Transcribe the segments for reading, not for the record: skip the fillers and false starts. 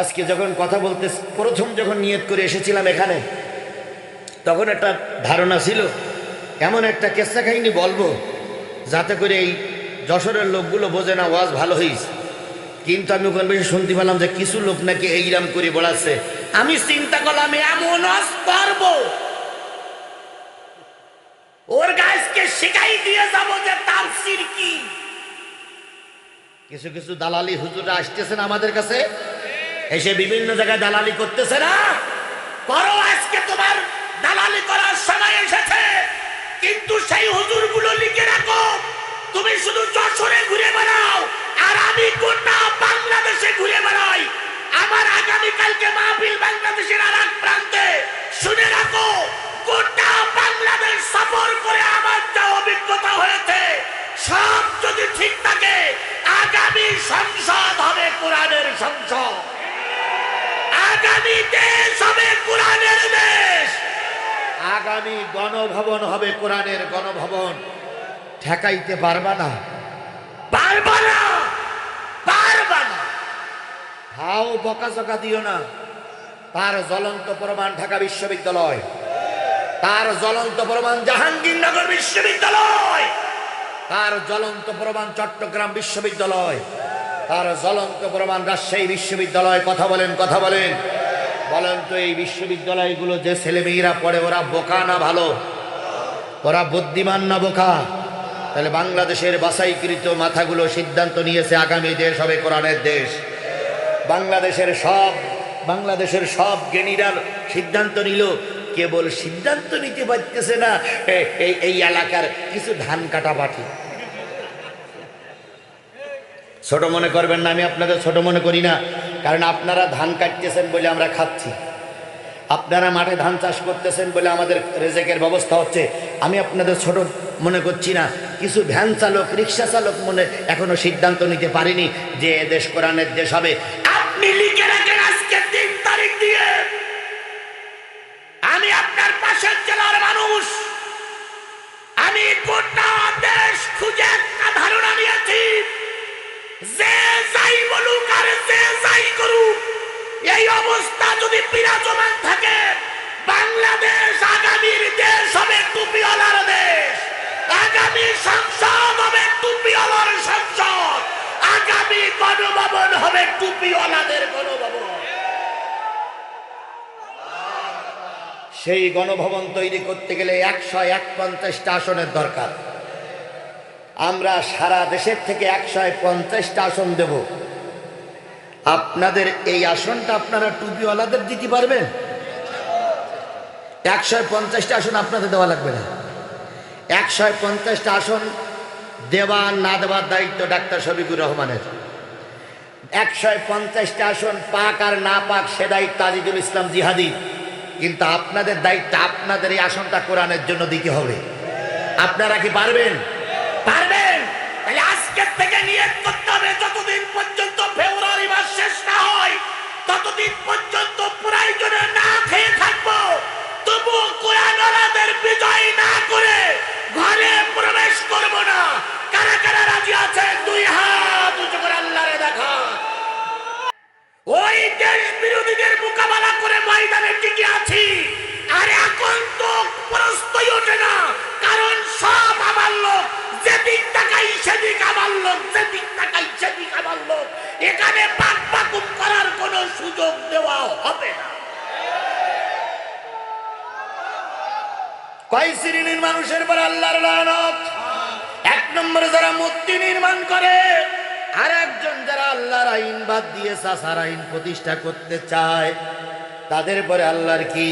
আজকে যখন কথা বলতে প্রথম যখন নিয়ত করে এসেছিলাম এখানে, তখন একটা ধারণা ছিল এমন একটা কেসা কাহিনী বলবো যাতে করে এই যশোরের লোকগুলো বোঝে না ওয়াজ ভালো হয়েছে। কিন্তু আমি ওখানে বেশি শুনতে পেলাম যে কিছু লোক নাকি এইরাম করে বলাচ্ছে। আমি চিন্তা করলাম এমন ওয়াজ পারবো ওর গাছকে শিখাই দিয়ে যাবো যে তাফসীর কি। কিছু কিছু দালালি হুজুররা আসতেছেন আমাদের কাছে, এসে বিভিন্ন জায়গায় দালালি করতেছে না। করো, আজকে তোমার দালালি করার সময় এসেছে, কিন্তু সেই হুজুরগুলো লিখে রাখো। তুমি শুধু যশোরে ঘুরে বেড়াও আর আমি গোটা বাংলাদেশে ঘুরে বেড়াই। আমার আগামীকালকে মাহফিল বাংলাদেশের আর এক প্রান্তে। শুনে রাখো, গোটা বাংলাদেশ সফর করে আমার যা অভিজ্ঞতা হয়েছে সব যদি ঠিক থাকে, আগামী সংসদ হবে কোরআনের সংসদ, আগামী দেশ হবে কোরআনের দেশ, আগামী গণভবন হবে কোরআনের গণভবন। ঠেকাইতে পারবা না, পারবা না, পারবা না। হাও বকাঝকা দিও না। তার জ্বলন্ত প্রমাণ ঢাকা বিশ্ববিদ্যালয়, তার জ্বলন্ত প্রমাণ জাহাঙ্গীরনগর বিশ্ববিদ্যালয়, তার জ্বলন্ত প্রমাণ চট্টগ্রাম বিশ্ববিদ্যালয়, তার জ্বলন্ত প্রমাণ রাজশাহী বিশ্ববিদ্যালয়। কথা বলেন, কথা বলেন। বলেন তো এই বিশ্ববিদ্যালয়গুলো যে ছেলেমেয়েরা পড়ে ওরা বোকা না ভালো? ওরা বুদ্ধিমান না বোকা? তাহলে বাংলাদেশের বাছাইকৃত মাথাগুলো সিদ্ধান্ত নিয়েছে আগামী দেশ হবে কোরআনের দেশ। বাংলাদেশের সব জ্ঞানীরা সিদ্ধান্ত নিল, কেবল সিদ্ধান্ত নিতে পারতেছে না এই এলাকার কিছু ধান কাটা পাঠি। ছোট মনে করবেন না, আমি আপনাদের ছোট মনে করি না, কারণ আপনারা ধান কাটতেছেন বলে আমরা খাচ্ছি, আপনারা মাঠে ধান চাষ করতেছেন বলে আমাদের রেজেকের ব্যবস্থা হচ্ছে। আমি আপনাদের ছোট মনে করছি না। কিছু ভ্যান চালক, রিক্সা চালক মনে এখনো সিদ্ধান্ত নিতে পারেনি যে দেশ কোরআনের দেশ হবে। আপনি লিখে রাখেন আজকে 3 তারিখ দিয়ে, আমি আপনার পাশের জেলার মানুষ, আমি গোটা দেশ খুঁজে একটা ধারণা নিয়েছি। যে যাই বলুক আর যে যাই করুক, এই অবস্থা যদি বিরাজমান থাকে, বাংলাদেশ আগামীর দেশ হবে টুপিওয়ালার দেশ, আগামী সংসদ হবে টুপিওয়ালার সংসদ, আগামী গণভবন হবে টুপিওয়ালাদের গণভবন। সেই গণভবন তৈরি করতে গেলে 151টা আসনের দরকার। আমরা সারা দেশের থেকে 150টা আসন দেব। আপনাদের এই আসনটা আপনারা টুপিওয়ালাদের দিতে পারবেন? 150টা আসন আপনাদের দেওয়া লাগবে না। 150টা আসন দেওয়া না দেওয়ার দায়িত্ব ডাক্তার শফিকুর রহমানের। 150টা আসন পাক আর না পাক সে দায়িত্ব আজিজুল ইসলাম জিহাদি। কিন্তু আপনাদের দায়িত্ব, আপনাদের এই আসনটা কোরআনের জন্য দিতে হবে। আপনারা কি পারবেন? পারবেন? তাহলে আজকের থেকে নিয়ত করতে হবে, যতদিন পর্যন্ত ফেব্রুয়ারি মাস শেষ না হয় ততদিন পর্যন্ত প্রয়োজনে না খেয়ে থাকবো, তবু কোরআনওয়ালাদের বিজয় না করে ঘরে প্রবেশ করব না। কারা কারা রাজি আছে? 2 হাত উঁচু করে আল্লাহরে দেখা। ওই দেশ বিরোধীদের মোকাবেলা করে ময়দানে টিকে আছি, আর এখন তো প্রশ্নই ওঠে না, কারণ সব আমার লোক, যেদিক তাকাই সেদিক আমার লোক, যেদিক তাকাই সেদিক আমার লোক। এখানে বাকবাকুম করার কোনো সুযোগ দেওয়া হবে না। কয় শ্রেণীর মানুষের পর আল্লাহর লানত? 1 নম্বরে যারা মূর্তি নির্মাণ করে, আর একজন যারা আল্লাহর আইন বাদ দিয়ে সাসার আইন প্রতিষ্ঠা করতে চায়, তাদের পরে আল্লাহর কি?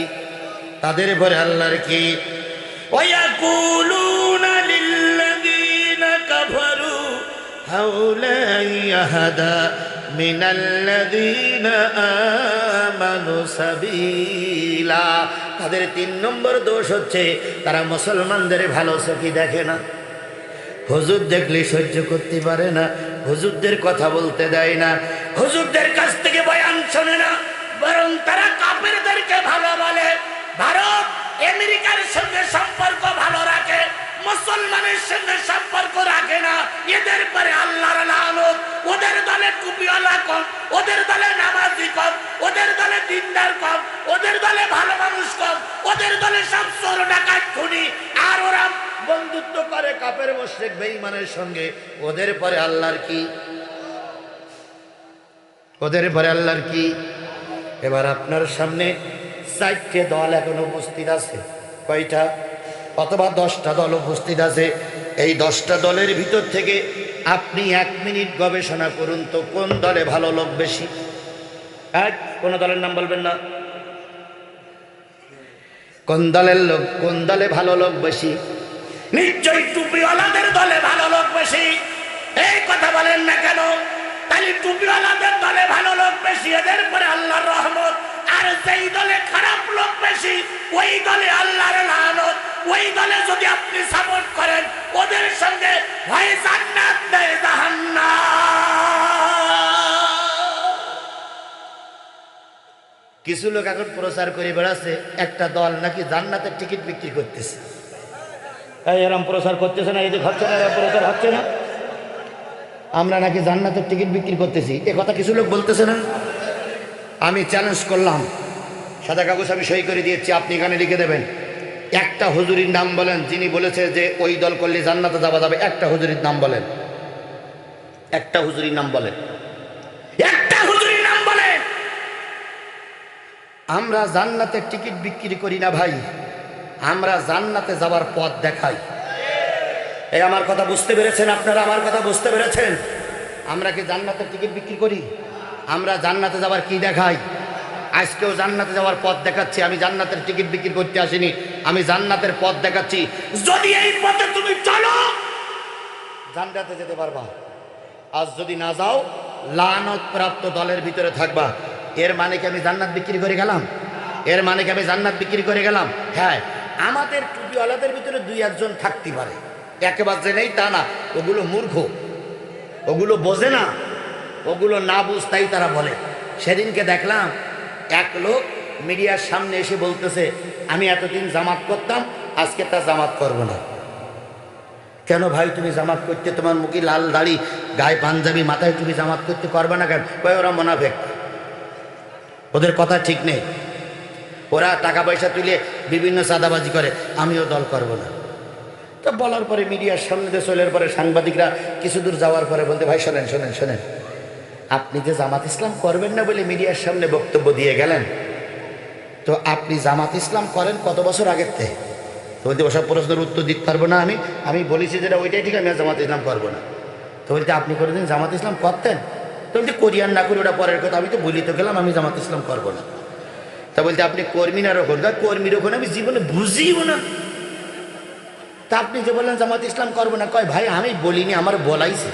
তাদের পরে আল্লাহর কি? ওয়ায়াকুলুনা লিল্লাযীনা কাফারু হাউলা ইয়াহদা মিনাল্লাযীনা আমানু সাবিলা। তাদের 3 নম্বর দোষ হচ্ছে তারা মুসলমানদের ভালো চোখে দেখে না, হুজুর দেখলে সহ্য করতে পারে না, হুজুরদের কথা বলতে দেয় না, হুজুরদের কাছ থেকে বয়ান শোনে না, বরং তারা কাফেরদেরকে ভালো বলে। ভারত আমেরিকার সঙ্গে সম্পর্ক ভালো রাখে, মুসলমানের সঙ্গে সম্পর্ক রাখে না। এদের পরে আল্লাহর লানত। ওদের দলে টুপিওয়ালা কম, ওদের দলে নামাজি কম, কাফের মুশরিক বেঈমানের সঙ্গে, ওদের পরে আল্লাহর কি? ওদের পরে আল্লাহর কি? এবার আপনার সামনে 4টে দল এখন উপস্থিত আছে। কয়টা? অথবা 10টা দল উপস্থিত আছে। এই 10টা দলের ভিতর থেকে আপনি 1 মিনিট গবেষণা করুন তো, কোন দলে ভালো লোক বেশি? কোন দলের নাম বলবেন না? কোন দলের লোক, কোন দলে ভালো লোক বেশি? নিশ্চয়ই টুপিওয়ালাদের দলে ভালো লোক বেশি। এই কথা বলেন না কেন? তাহলে টুপিওয়ালাদের দলে ভালো লোক বেশি, এদের পরে আল্লাহর রহমত। আর যেই দলে খারাপ লোক বেশি, ওই দলে আল্লাহর লানত। ওই দলে যদি আপনি সাপোর্ট করেন, ওদের সঙ্গে হয় জান্নাত নয় জাহান্নাম। কিছু লোক এখন প্রচার করে বেড়াচ্ছে একটা দল নাকি জান্নাতের টিকিট বিক্রি করতেছে। এরম প্রচার করতেছে না? এই যে হচ্ছে না, প্রচার হচ্ছে না, আমরা নাকি জান্নাতের টিকিট বিক্রি করতেছি, এ কথা কিছু লোক বলতেছে না? আমি চ্যালেঞ্জ করলাম, সাদা কাগজ আমি সই করে দিয়েছি, আপনি এখানে লিখে দেবেন। একটা হুজুরির নাম বলেন যিনি বলেছে যে ওই দল করলে জান্নাতে যাওয়া যাবে। একটা হুজুরির নাম বলেন, একটা হুজুরির নাম বলেন, একটা হুজুরির নাম বলেন। আমরা জান্নাতের টিকিট বিক্রি করি না ভাই, আমরা জান্নাতে যাওয়ার পথ দেখাই। এই আমার কথা বুঝতে পেরেছেন আপনারা? আমার কথা বুঝতে পেরেছেন? আমরা কি জান্নাতের টিকিট বিক্রি করি? আমরা জান্নাতে যাওয়ার কি দেখাই? আজকেও জান্নাতে যাওয়ার পথ দেখাচ্ছি। আমি জান্নাতের টিকিট বিক্রি করতে আসিনি, আমি জান্নাতের পথ দেখাচ্ছি। যদি এই পথে তুমি চলো, জান্নাতে যেতে পারবা। আজ যদি না যাও, লানত প্রাপ্ত দলের ভিতরে থাকবা। এর মানে কি আমি জান্নাত বিক্রি করে গেলাম? এর মানে কি আমি জান্নাত বিক্রি করে গেলাম? হ্যাঁ, আমাদের টুপিওয়ালাদের ভিতরে 2-1 জন থাকতে পারে, একেবারে নেই তা না। ওগুলো মূর্খ, ওগুলো বোঝে না, ওগুলো না বুঝতাই তারা বলে। সেদিনকে দেখলাম এক লোক মিডিয়ার সামনে এসে বলতেছে, আমি এতদিন জামাত করতাম, আজকে তা জামাত করব না। কেন ভাই তুমি জামাত করতে, তোমার মুখে লাল দাড়ি, গায়ে পাঞ্জাবি, মাথায় তুমি জামাত করতে পারবে না কেন? কয় ওরা মুনাফিক, ওদের কথা ঠিক নেই, ওরা টাকা পয়সা তুলে বিভিন্ন চাঁদাবাজি করে, আমিও দল করব না। তো বলার পরে মিডিয়ার সামনে দিয়ে চলার পরে সাংবাদিকরা কিছু দূর যাওয়ার পরে বলতে, ভাই শোনেন শোনেন শোনেন, আপনি যে জামাত ইসলাম করবেন না বলে মিডিয়ার সামনে বক্তব্য দিয়ে গেলেন, তো আপনি জামাত ইসলাম করেন কত বছর আগের থেকে? তো বলতে ওসব প্রশ্নের উত্তর দিতে পারবো না আমি বলেছি যেটা ওইটাই ঠিক, আমি আর জামাত ইসলাম করবো না। তো বলতে আপনি কোনোদিন জামাত ইসলাম করতেন? তো বলতে করিয়ান না করি ওটা পরের কথা, আমি তো বলি তো গেলাম আমি জামাত ইসলাম করবো না। তা বলতে আপনি কর্মী না রকম? কর্মীর ওখানে আমি জীবনে বুঝিও না। তা আপনি যে বললেন জামাত ইসলাম করবো না, কয় ভাই আমি বলিনি, আমার বলাইছে,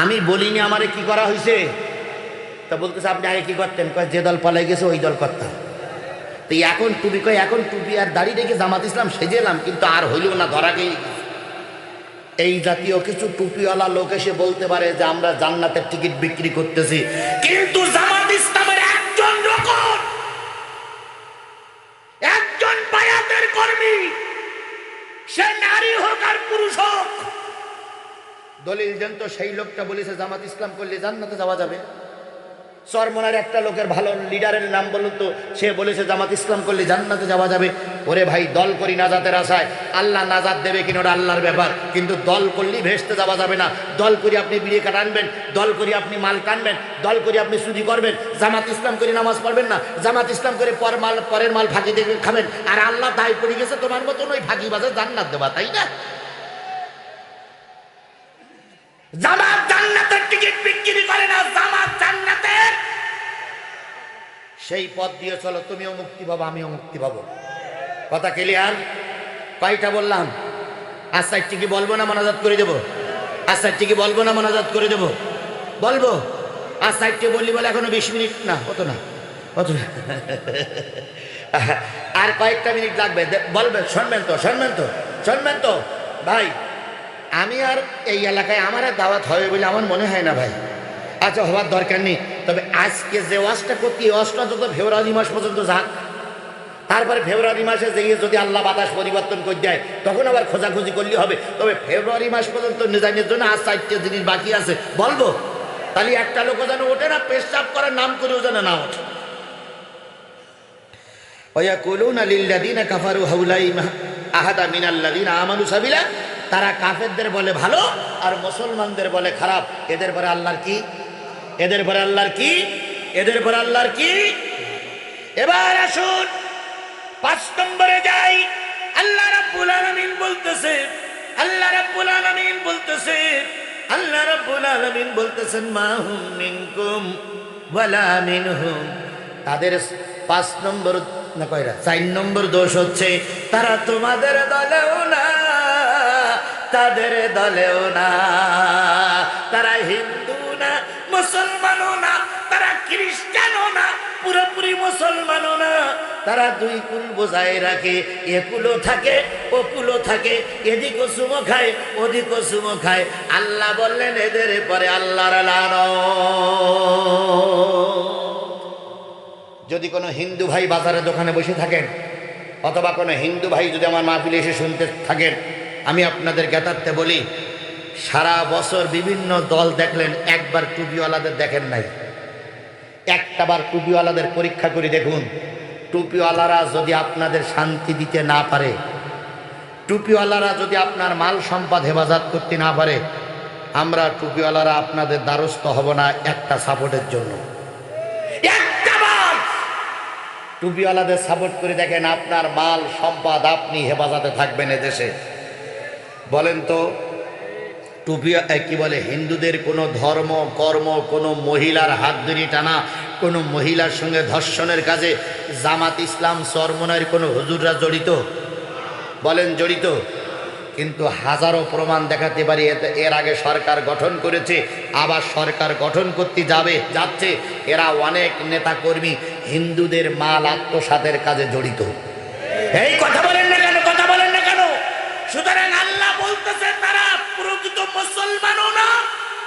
আমি বলিনি, আমারে কি করা হয়েছে? তা বলতেছে আপনি আগে কি করতেন? কয় যে দল পালাই গেছে ওই দল করতাম। তো এখন টুপি, কয় এখন টুপি আর দাড়ি রেখে জামাত ইসলাম সেজেলাম, কিন্তু আর হইল না, ধরা গেই। এই জাতীয় কিছু টুপিওয়ালা লোক এসে বলতে পারে যে আমরা জান্নাতের টিকিট বিক্রি করতেছি, কিন্তু জামাত ইসলামের একজন রকম, একজন বায়াতের কর্মী, সে নারী হোক আর পুরুষ হোক, দলিল দেন তো সেই লোকটা বলেছে জামাত ইসলাম করলে জান্নাতে যাওয়া যাবে। চরমনার একটা লোকের ভালো লিডারের নাম বলুন তো, সে বলেছে জামাত ইসলাম করলে জান্নাতে যাওয়া যাবে। ওরে ভাই, দল করি নাজাতের আশায়, আল্লাহ নাজাত দেবে কিনা ওটা আল্লাহর ব্যাপার, কিন্তু দল করলেই ভেস্তে যাওয়া যাবে না। দল করি আপনি বিড়ি কাটা আনবেন, দল করি আপনি মাল কানবেন, দল করি আপনি চুরি করবেন, জামাত ইসলাম করে নামাজ পড়বেন না, জামাত ইসলাম করে পরের মাল ফাঁকি দিয়ে খাবেন, আর আল্লাহ দায় পড়ে গেছে তোমার মতন ওই ফাঁকি বাজে জান্নাত দেবা, তাই না? জামাত জান্নাতের টিকিট বিক্রি করে না, জামাত জান্নাতের সেই পথ দিয়ে চলো, তুমিও মুক্তি পাবো, আমিও মুক্তি পাবো। কথা ক্লিয়ার? কয়টা বললাম? আচ্ছা কি বলবো না মোনাজাত করে দেবো? আচ্ছা কি বলবো না মোনাজাত করে দেবো? বলবো। আচ্ছা বললি বলে এখনো 20 মিনিট না, অত না, অত না, আর কয়েকটা মিনিট লাগবে, বলবেন, শুনবেন তো, শুনবেন তো, শুনবেন তো ভাই। আমি আর এই এলাকায় আমার আর দাওয়াত হবে বলে আমার মনে হয় না ভাই। আচ্ছা, হওয়ার দরকার নেই, তবে আজকে যে ওয়াজটা করতে, এই ওয়াজটা যত ফেব্রুয়ারি মাস পর্যন্ত যাক, তারপরে ফেব্রুয়ারি মাসে যেয়ে যদি আল্লাহ বাতাস পরিবর্তন করে দেয় তখন আবার খোঁজাখুঁজি করলে হবে। তবে ফেব্রুয়ারি মাস পর্যন্ত নিজামের জন্য আর 4টে জিনিস বাকি আছে, বলবো। তাহলে একটা লোকও যেন ওঠে না, পেশাব করার নাম করেও যেন না ওঠে। ওয়ায়াকুলুনা লিল্লাযীনা কাফারু হাউলাই আহাদা মিনাল্লাযিনা আমানু সাবিলা, তারা কাফেরদের বলে ভালো আর মুসলমানদের বলে খারাপ। এদের পরে আল্লাহর কি? এদের পরে আল্লাহর কি? এদের পরে আল্লাহর কি? এবার আসুন 5 নম্বরে যাই। আল্লাহ রাব্বুল আলামিন বলতেছে, আল্লাহ রাব্বুল আলামিন বলতেছে, আল্লাহ রাব্বুল আলামিন বলতেছেন মা হুম মিনকুম ওয়ালা মিনহুম। তাদের 5 নম্বর না কয়টা 4 নম্বর দোষ হচ্ছে তারা তোমাদের দলেও না, তাদের দলেও না। তারা হিন্দু না, মুসলমানও না, তারা খ্রিস্টানও না, পুরোপুরি মুসলমানও না। তারা 2 কুল বোঝায় রাখে, একুলো থাকে ওকুলো থাকে, এদিকও সুমো খায় ওদিকও সুমো খায়। আল্লাহ বললেন এদের পরে আল্লাহর লানত। যদি কোনো হিন্দু ভাই বাজারে দোকানে বসে থাকেন, অথবা কোনো হিন্দু ভাই যদি আমার মাহফিলে এসে শুনতে থাকেন, আমি আপনাদের জ্ঞাতার্থে বলি, সারা বছর বিভিন্ন দল দেখলেন, একবার টুপিওয়ালাদের দেখেন নাই। একটাবার টুপিওয়ালাদের পরীক্ষা করে দেখুন। টুপিওয়ালারা যদি আপনাদের শান্তি দিতে না পারে, টুপিওয়ালারা যদি আপনার মাল সম্পদ হেফাজত করতে না পারে, আমরা টুপিওয়ালারা আপনাদের দ্বারস্থ হব না একটা সাপোর্টের জন্য। একটাবার টুপিওয়ালাদের সাপোর্ট করে দেখেন, আপনার মাল সম্পদ আপনি হেফাজতে থাকবেন এদেশে। বলেন তো, টুপি কি বলে, হিন্দুদের কোনো ধর্ম কর্ম, কোনো মহিলার হাত ধরে টানা, কোনো মহিলার সঙ্গে ধর্ষণের কাজে জামাত ইসলাম চরমনার কোনো হুজুররা জড়িত? বলেন জড়িত? কিন্তু হাজারো প্রমাণ দেখাতে পারি। এর আগে সরকার গঠন করেছে, আবার সরকার গঠন করতে যাচ্ছে। এরা অনেক নেতাকর্মী হিন্দুদের মাল আত্মসাতের কাজে জড়িত। এই কথা বলেন না কেন? কথা বলেন না কেন? সুতরাং আল্লাহ বলতেছে তারা প্রকৃত মুসলমানও না,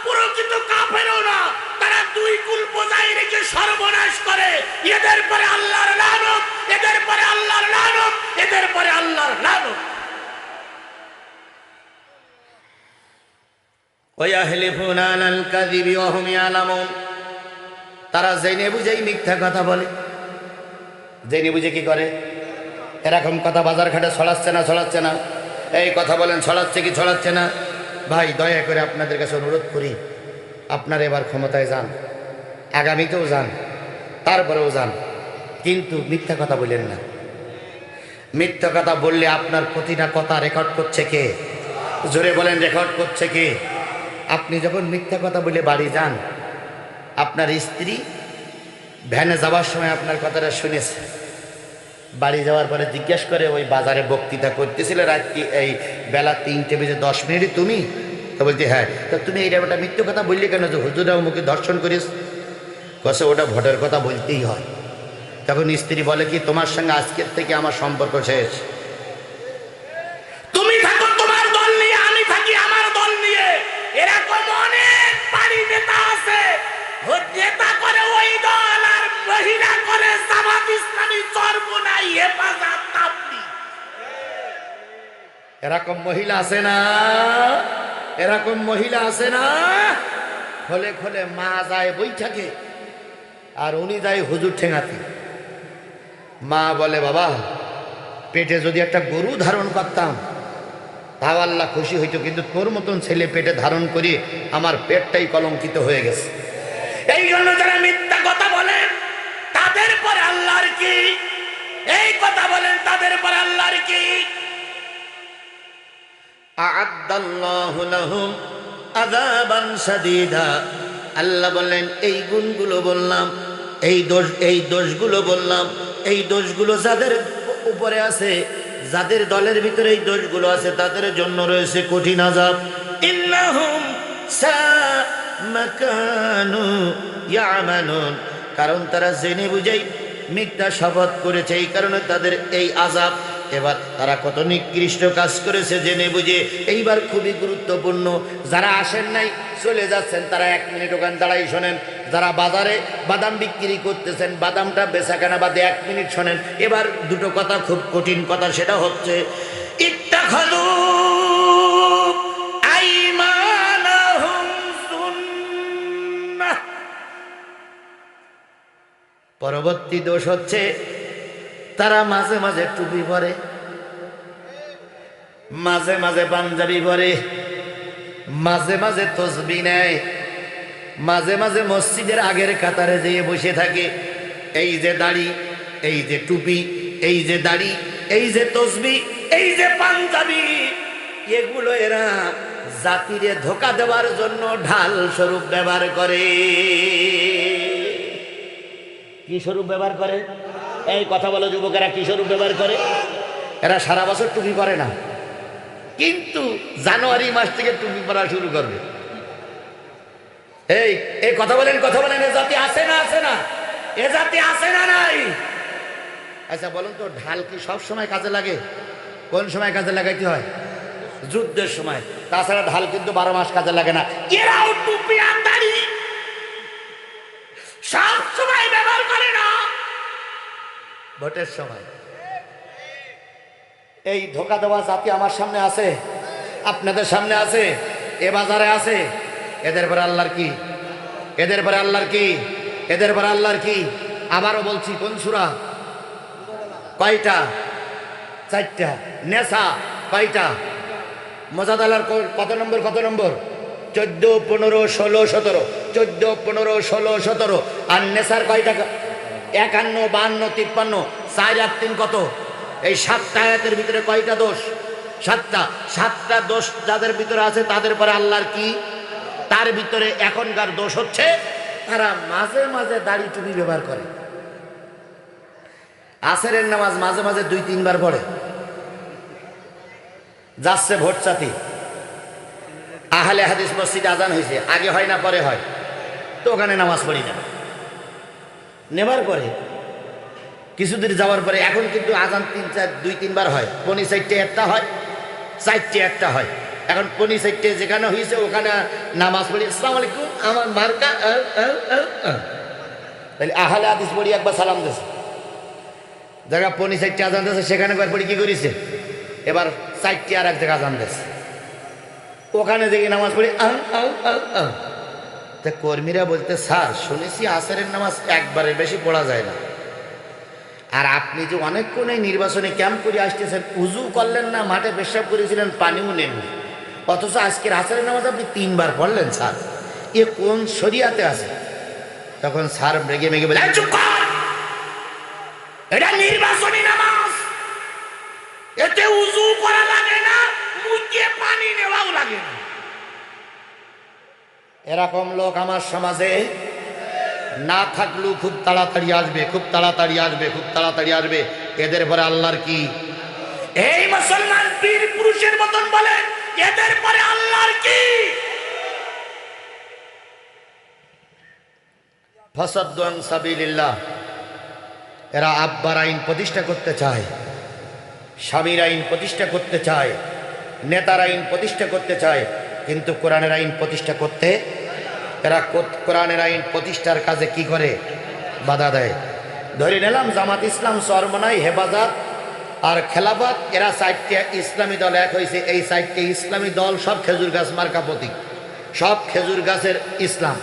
প্রকৃত কাফেরও না, তারা 2 কুল বজায় রেখে সর্বনাশ করে। এদের পরে আল্লাহর লানত, এদের পরে আল্লাহর লানত, এদের পরে আল্লাহর লানত। ওয়াহলিফুনা আলাল কাযিবি ওয়া হুম ইয়ালামুন। তারা জেনে বুঝেই মিথ্যা কথা বলে। জেনে বুঝে কি করে? এরকম কথা বাজার ঘাটে ছড়াচ্ছে না? ছড়াচ্ছে না? এই কথা বলেন, ছড়াচ্ছে কি ছড়াচ্ছে না? ভাই দয়া করে আপনাদের কাছে অনুরোধ করি, আপনারা এবার ক্ষমতায় যান, আগামীতেও যান, তারপরেও যান, কিন্তু মিথ্যা কথা বললেন না। মিথ্যা কথা বললে আপনার প্রতিটা কথা রেকর্ড করছে কে? জোরে বলেন, রেকর্ড করছে কে? আপনি যখন মিথ্যা কথা বলে বাড়ি যান, আপনার স্ত্রী ভ্যানে যাওয়ার সময় আপনার কথাটা শুনেছে, বাড়ি যাওয়ার পরে জিজ্ঞেস করে, ওই বাজারে বক্তৃতা করতেছিলে রাত্রি এই বেলা 3:10 তুমি? তো বলছি হ্যাঁ। তা তুমি এই ব্যাপারটা মিথ্যে কথা বললি কেন, যে হুজুরাও মুখে দর্শন করিস? কসে ওটা ভোটের কথা বলতেই হয়। তখন স্ত্রী বলে কি, তোমার সঙ্গে আজকের থেকে আমার সম্পর্ক শেষ। তুমি থাকো তোমার দল নিয়ে, আমি থাকি আমার দল নিয়ে। এরকম অনেক পারি নেতা আছে, নেতা করে ওই দল আর মহিলা করে জামাত ইসলামী চরমোনাই হেফাজত তাবলীগ। এরকম মহিলা আছে না? এরকম মহিলা আছে না? খোলে খোলে মা যায় বই থাকে আর উনি যায় হুজুর ঠেঙাতে। মা বলে, বাবা পেটে যদি একটা গরু ধারণ করতাম তাও আল্লাহ খুশি হইতো, কিন্তু তোর মতন ছেলে পেটে ধারণ করি আমার পেটটাই কলঙ্কিত হয়ে গেছে। এই জন্য যারা মিথ্যা কথা বলেন তাদের পরে আল্লাহর কি? এই কথা বলেন, তাদের পরে আল্লাহর কি? আ'আদ্দাল্লাহু লাহুম আযাবান শাদীদা। আল্লাহ বললেন এই গুণগুলো বললাম, এই দোষগুলো বললাম, এই দোষগুলো যাদের উপরে আছে, যাদের দলের ভিতরে এই দোষগুলো আছে, তাদের জন্য রয়েছে কঠিন আযাব। ইন্নাহুম মা কানু ইয়ামালুন। কারণ তারা জেনে বুঝেই মিথ্যা শপথ করেছে, এই কারণে তাদের এই আযাব। এবার তারা কত নিকৃষ্ট কাজ করেছে জেনে বুঝে। এইবার খুবই গুরুত্বপূর্ণ, যারা আসেন নাই চলে যাচ্ছেন তারা 1 মিনিট ওখানে দাঁড়াই শোনেন। যারা বাজারে বাদাম বিক্রি করতেছেন, বাদামটা বেচাকেনা বাদে 1 মিনিট শোনেন। এবার দুটো কথা, খুব কঠিন কথা, সেটা হচ্ছে ইত্তাখাযু আইমানাহুম সুন্নাহ। পরবর্তী দোষ হচ্ছে তারা মাঝে মাঝে টুপি পরে। মাঝে মাঝে পাঞ্জাবি পরে, মাঝে মাঝে তসবিহ নেয়, মাঝে মাঝে মসজিদের আগের কাতারে যেয়ে বসে থাকে। এই যে দাড়ি, এই যে টুপি, এই যে দাড়ি, এই যে তসবিহ, এই যে পাঞ্জাবি, এগুলো এরা জাতিরে ধোঁকা দেওয়ার জন্য ঢাল স্বরূপ ব্যবহার করে। কি স্বরূপ ব্যবহার করে? এই কথা বলো যুবকেরা, কি স্বরূপ ব্যবহার করে? এরা সারা বছর টুপি পরে না, কিন্তু জানুয়ারি মাস থেকে টুপি পরা শুরু করবে। এই কথা বলেন, কথা বলেন, এ জাতি আছে না? আছে না? এ জাতি আছে না নাই? আচ্ছা বলুন তো, ঢাল কি সব সময় কাজে লাগে? কোন সময় কাজে লাগাইতে হয়? যুদ্ধের সময়। তাছাড়া ঢাল কিন্তু 12 মাস কাজে লাগে না। এরাও টুপি আর দাড়ি সব সময় ব্যবহার করে না, ভোটের সময়। এই ধোঁকা দেওয়া জাতি আমার সামনে আছে, আপনাদের সামনে আছে, এ বাজারে আছে। এদের পরে আল্লাহর কি? এদের পরে আল্লাহর কি? এদের পরে আল্লাহর কি? আবারও বলছি, কোন সূরা? কয়টা? 4টা। নেসা কয়টা? মুজাদালার কত নম্বর? কত নম্বর? 14, 15, 16, 17। 14, 15, 16, 17। আর নেসার কয়টা? 51, 52, 53। 4 আর 3 কত? এই 7টা আয়াতের ভিতরে কয়টা দোষ? 7টা। 7টা দোষ যাদের ভিতরে আছে তাদের পরে আল্লাহর কি? তার ভিতরে এখনকার দোষ হচ্ছে তারা মাঝে মাঝে দাড়ি টুপি ব্যবহার করে। আসরের নামাজ মাঝে মাঝে 2-3 বার পড়ে। যাচ্ছে ভোট চাতি, আহলে হাদিস মসজিদে আজান হয়েছে, আগে হয় না পরে হয়, তো ওখানে নামাজ পড়ি না, নেবার পরে কিছুদিন যাওয়ার পরে এখন কিন্তু আজান 2-3 বার হয়। 4:30 একটা হয়, 4টে একটা হয়। এখন 4:30 যেখানে হয়েছে ওখানে নামাজ পড়ি, আসসালামু আলাইকুম আমার মার্কা, তাহলে আহলে হাদিস পড়ি একবার সালাম দিয়েছে, জায়গা 4:30 আজান দিয়েছে, সেখানে একবার পড়ি কি করেছে, এবার 4টে আর এক জায়গায় আজান দিয়েছে, ওখানে দেখি নামাজ পড়ি। তা কর্মীরা বলতে, স্যার শুনেছি আসরের নামাজ একবারের বেশি পড়া যায় না, আর আপনি যে অনেকক্ষণ এই নির্বাচনে ক্যাম্প করে আসতেছেন, উজু করলেন না, মাঠে পেশাব করেছিলেন, পানিও নেননি, অথচ আজকের আসরের নামাজ আপনি 3 বার পড়লেন, স্যার এ কোন শরিয়াতে আছে? তখন স্যার মেগে মেগে বলে, চুপ কর, এটা নির্বাচনী নামাজ, এতে উজু করা লাগে না, মুখে পানি নেওয়াও লাগে না। এরকম লোক আমার সমাজে না থাকলেও খুব তাড়াতাড়ি আসবে, খুব তাড়াতাড়ি আসবে, খুব তাড়াতাড়ি আসবে। এদের পরে আল্লাহর কি? এই মুসলমান বীর পুরুষের মতন বলেন, এদের পরে আল্লাহর কি? ফাসাদু আন সাবিলিল্লাহ। এরা আব্বার আইন প্রতিষ্ঠা করতে চায়, স্বামীর আইন প্রতিষ্ঠা করতে চায়, নেতার আইন প্রতিষ্ঠা করতে চায়, কিন্তু কোরআনের আইন প্রতিষ্ঠা করতে, এরা কোরআনের আইন প্রতিষ্ঠার কাজে কি করে? বাধা দেয়। ধরে নিলাম জামাত ইসলাম, চরমনাই, হেফাজত আর খেলাফত, এরা 4টে ইসলামী দল এক হয়েছে। এই 4টে ইসলামী দল সব খেজুর গাছ মার্কা প্রতীক, সব খেজুর গাছের ইসলাম।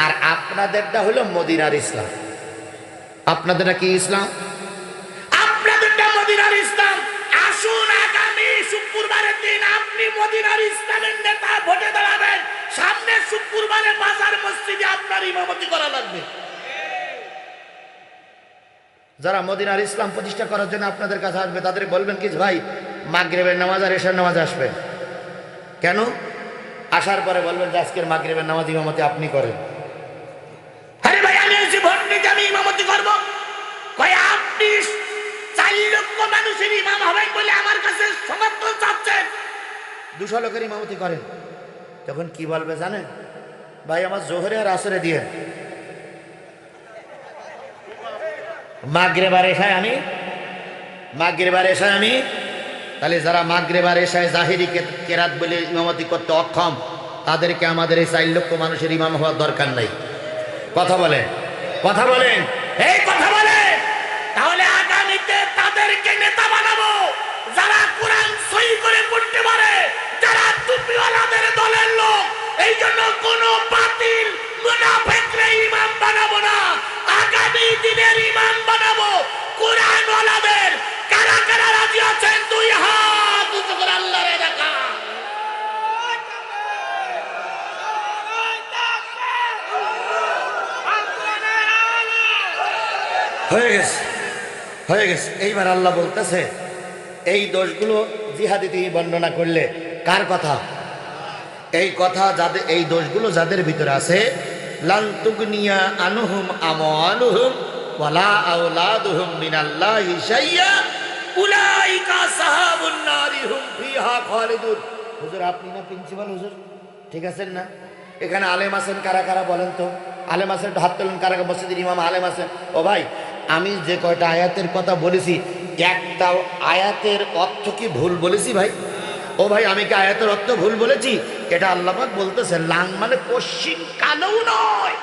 আর আপনাদেরটা হলো মদিনার ইসলাম। আপনাদেরটা কি ইসলাম? আপনাদেরটা মদিনার ইসলাম। আসুন আগামী শুক্রবারের দিন আপনি মদিনার ইসলামের নেতা ভোটে দাঁড়াবেন, সামনে শুক্রবারে বাজার মসজিদে আপনার ইমামতি করা লাগবে। যারা মদিনার ইসলাম প্রতিষ্ঠা করার জন্য আপনাদের কাছে আসবে তাদের বলবেন কি, ভাই মাগরিবের নামাজ আর এশার নামাজ আসবেন কেন? আসার পরে বলবেন যে আজকের মাগরিবের নামাজ ইমামতি আপনি করেন। আরে ভাই আমি এসে ভোট নিতে, আমি ইমামতি করব। কয় আপনি 4 লক্ষ মানুষের ইমাম হবেন বলে আমার কাছে সমর্থন চাচ্ছেন, 200 লোকের ইমামতি করেন। তখন কি বলবে জানেন? ভাই আমার জোহরে আর আসরে দিয়ে মাগরিবের এশায় আমি, মাগরিবের এশায় আমি। তাহলে যারা মাগরিবের এশায় জাহিরি কেরাত বলে ইমামতি করতে অক্ষম, তাদেরকে আমাদের এই 4 লক্ষ মানুষের ইমাম হওয়ার দরকার নাই। কথা বলেন, কথা বলেন, এই কথা বলেন। তাহলে আগামীতে তাদেরকে নেতা বানাবো যারা কোরআন সহি করে পড়তে পারে, যারা টুপিওয়ালাদের দলের লোক। এই জন্য কোন বাতিল মুনাফিকরে ইমাম বানাবো না, আগামী দিনের ইমাম বানাবো কোরআনওয়ালাদের। কারা কারা রাজি আছেন 2 হাত উঁচু করে আল্লাহর হয়ে গেছে, হয়ে গেছে। এইবার আল্লাহ বলতেছে এই দোষগুলো জিহাদিতে বর্ণনা করলে কার কথা? এই কথা যাদের, এই দোষগুলো যাদের ভিতরে আছে, লান তুগনিয়া আনহুম আমওয়ালুহুম ওয়ালা আওলাদুহুম মিনাল্লাহি শাইয়া উলাইকা আসহাবুন নারি হুম ফিহা খালিদুন। হুজুর আপনি না প্রিন্সিপাল হুজুর, ঠিক আছেন না? এখানে আলেম আছেন কারা কারা বলেন তো? আলেম আছেন একটু হাত তোলেন কারা কারা, মসজিদের ইমাম আলেম আছেন। ও ভাই, আমি যে কয়টা আয়াতের কথা বলেছি একটা আয়াতের অর্থ কি ভুল বলেছি ভাই? ও ভাই, আমি কি আয়াতের অর্থ ভুল বলেছি? এটা আল্লাহ পাক বলতেছে লাং মানে পশ্চিম কালেও নয়,